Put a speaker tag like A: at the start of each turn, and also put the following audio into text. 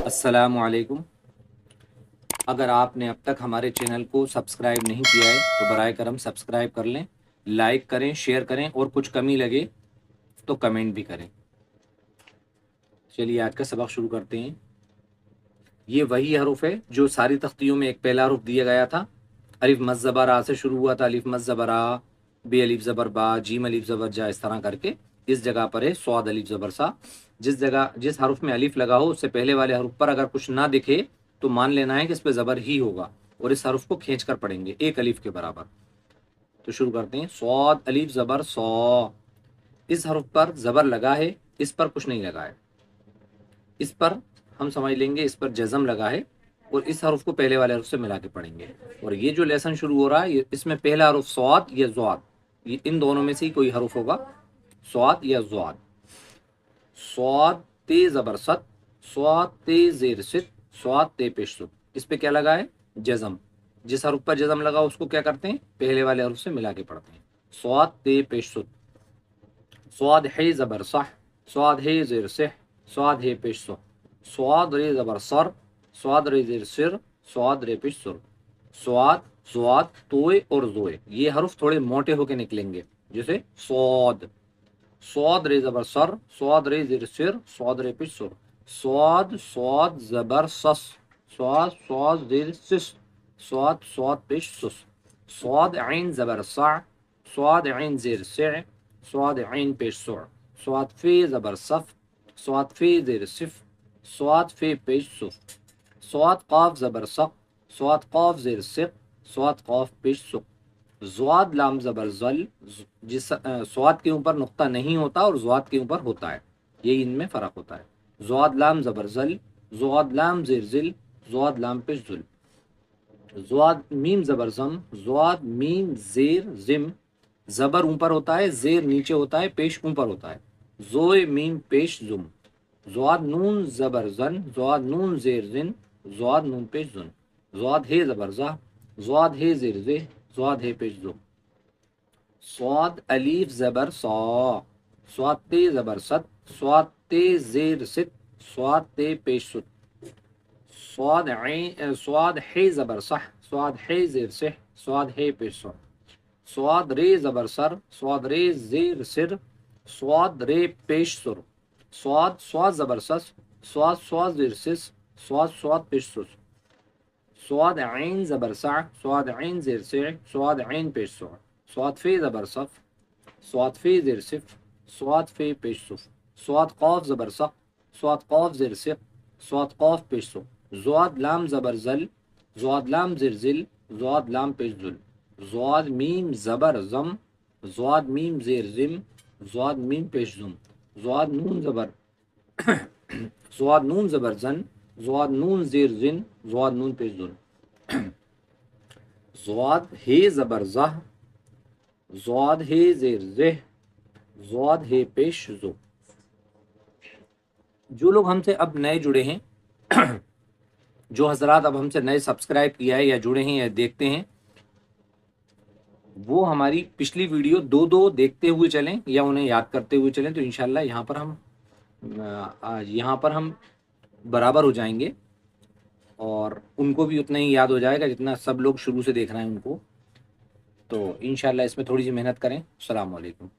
A: अस्सलामु अलैकुम। अगर आपने अब तक हमारे चैनल को सब्सक्राइब नहीं किया है तो बराए करम सब्सक्राइब कर लें, लाइक करें, शेयर करें और कुछ कमी लगे तो कमेंट भी करें। चलिए आज का सबक शुरू करते हैं। ये वही हरूफ है जो सारी तख्तियों में एक पहला हरूफ दिया गया था। अलिफ मद ज़बर आ से शुरू हुआ था। अलिफ मद ज़बर आ, बे अलिफ ज़बर बा, जीम अलिफ ज़बर जा, इस तरह करके इस जगह पर है स्वाद अलिफ ज़बर सा। जिस हरुफ में अलिफ लगा हो उससे पहले वाले हरूफ पर अगर कुछ ना दिखे तो मान लेना है कि इस पे ज़बर ही होगा और इस हरुफ को खींच कर पढ़ेंगे एक अलिफ के बराबर। तो शुरू करते हैं। स्वाद अलिफ ज़बर सौ। इस हरुफ पर ज़बर लगा है, इस पर कुछ नहीं लगा है। इस पर हम समझ लेंगे इस पर जज़म लगा है और इस हरुफ को पहले वाले हरुफ से मिला के पढ़ेंगे। और ये जो लेसन शुरू हो रहा है इसमें पहला हरुफ स्वाद या ज़्वाद, ये इन दोनों में से ही कोई हरुफ होगा, स्वाद या ज़्वाद। स्वाद ते ज़बर सत, स्वाद ते ज़ेर सित, स्वाद ते पेश सुत। इस पे क्या लगा है? जज़म। जिस हरुफ पर जज़म लगा उसको क्या करते हैं? पहले वाले हरुफ से मिला के पढ़ते हैं। स्वाद ते पेश सुत। स्वाद है ज़बर सह, स्वाद है ज़ेर सिह, स्वाद है पेश सुह। स्वाद रे ज़बर सर, स्वाद रे ज़ेर सिर, स्वाद रे पेश सुर। स्वाद, स्वाद, तोए और जोए, ये हरुफ थोड़े मोटे होके निकलेंगे, जैसे स्वाद। स्वाद रे ज़बर सर, स्वाद रे ज़ेर सिर, स्वाद रे पेश सुर। स्वाद, स्वाद ज़बर सस, स्वाद, स्वाद ज़ेर सिस, स्वाद, स्वाद पेश सुस। स्वाद ऐन ज़बर सा, स्वाद ऐन ज़ेर से, स्वाद ऐन पेश सुर। स्वाद फे ज़बर सफ, स्वाद फे ज़ेर सिफ, स्वाद फे पेश सुफ। स्वाद काफ ज़बर सक, स्वाद काफ ज़ेर सिक, स्वाद काफ पेश सुक। ज़्वाद लाम ज़बर ज़ल, जिस स्वाद के ऊपर नुक्ता नहीं होता और ज़्वाद के ऊपर होता है, यही इनमें फ़र्क होता है। ज़्वाद लाम ज़बर ज़ल, ज़्वाद लाम ज़ेर ज़िल, ज़्वाद लाम पेश ज़ुल। ज़्वाद मीम ज़बर ज़म, ज़्वाद मीम ज़ेर ज़िम, ज़बर ऊपर होता है, ज़ेर नीचे होता है, पेश ऊपर होता है। ज़ोए मीम पेश ज़ुम। ज़्वाद नून ज़बर ज़न, ज़्वाद नून ज़ेर ज़िन, ज़्वाद नून पेश ज़ुन। ज़्वाद हे ज़बर ज़ह, ज़्वाद हे ज़ेर ज़ेह, ज़्वाद हे पेश ज़ुम। स्वाद अलीफ ज़बर सौ, स्वाद ते ज़बर सत, स्वाद ते ज़ेर सित, स्वाद ते पेश सुत। स्वाद स्वाद हे ज़बर सह, स्वाद हे ज़ेर सिह, स्वाद हे पेश सुह। स्वाद रे ज़बर सर, स्वाद रे ज़ेर सिर, स्वाद रे पेश सुर। स्वाद, स्वाद ज़बर सस, स्वाद, स्वाद ज़ेर सिस, स्वाद, स्वाद पेश सुस। स्वाद ऐन ज़बर सा, स्वाद ऐन ज़ेर से, स्वाद ऐन पेश सुह। स्वाद फे ज़बर सफ, स्वाद फे ज़ेर सिफ, स्वाद फे पेश सुफ। स्वाद क़ाफ ज़बर सक, स्वाद क़ाफ ज़ेर सिक, स्वाद क़ाफ पेश सुफ। ज़्वाद लाम ज़बर ज़ल, ज़्वाद लाम ज़ेर ज़िल, ज़्वाद लाम पेश ज़ुल। ज़्वाद मीम ज़बर ज़म, ज़्वाद मीम ज़ेर ज़िम, ज़्वाद मीम पेश ज़ुम। ज़्वाद नून ज़बर ज़्वाद नून ज़बर ज़न, ज़्वाद नून ज़ेर ज़िन, ज़्वाद नून पेश ज़ुल। ज़्वाद हे ज़बर ज़ह, ज़्वाद हे ज़ेर ज़ेह, ज़्वाद हे पेश ज़ु। जो लोग हमसे अब नए जुड़े हैं जो हजरात अब हमसे नए सब्सक्राइब किया है या जुड़े हैं या देखते हैं, वो हमारी पिछली वीडियो दो दो देखते हुए चलें या उन्हें याद करते हुए चलें, तो इंशाल्लाह यहाँ पर हम बराबर हो जाएंगे और उनको भी उतना ही याद हो जाएगा जितना सब लोग शुरू से देख रहे हैं उनको। तो इंशाल्लाह इसमें थोड़ी सी मेहनत करें। अस्सलाम वालेकुम।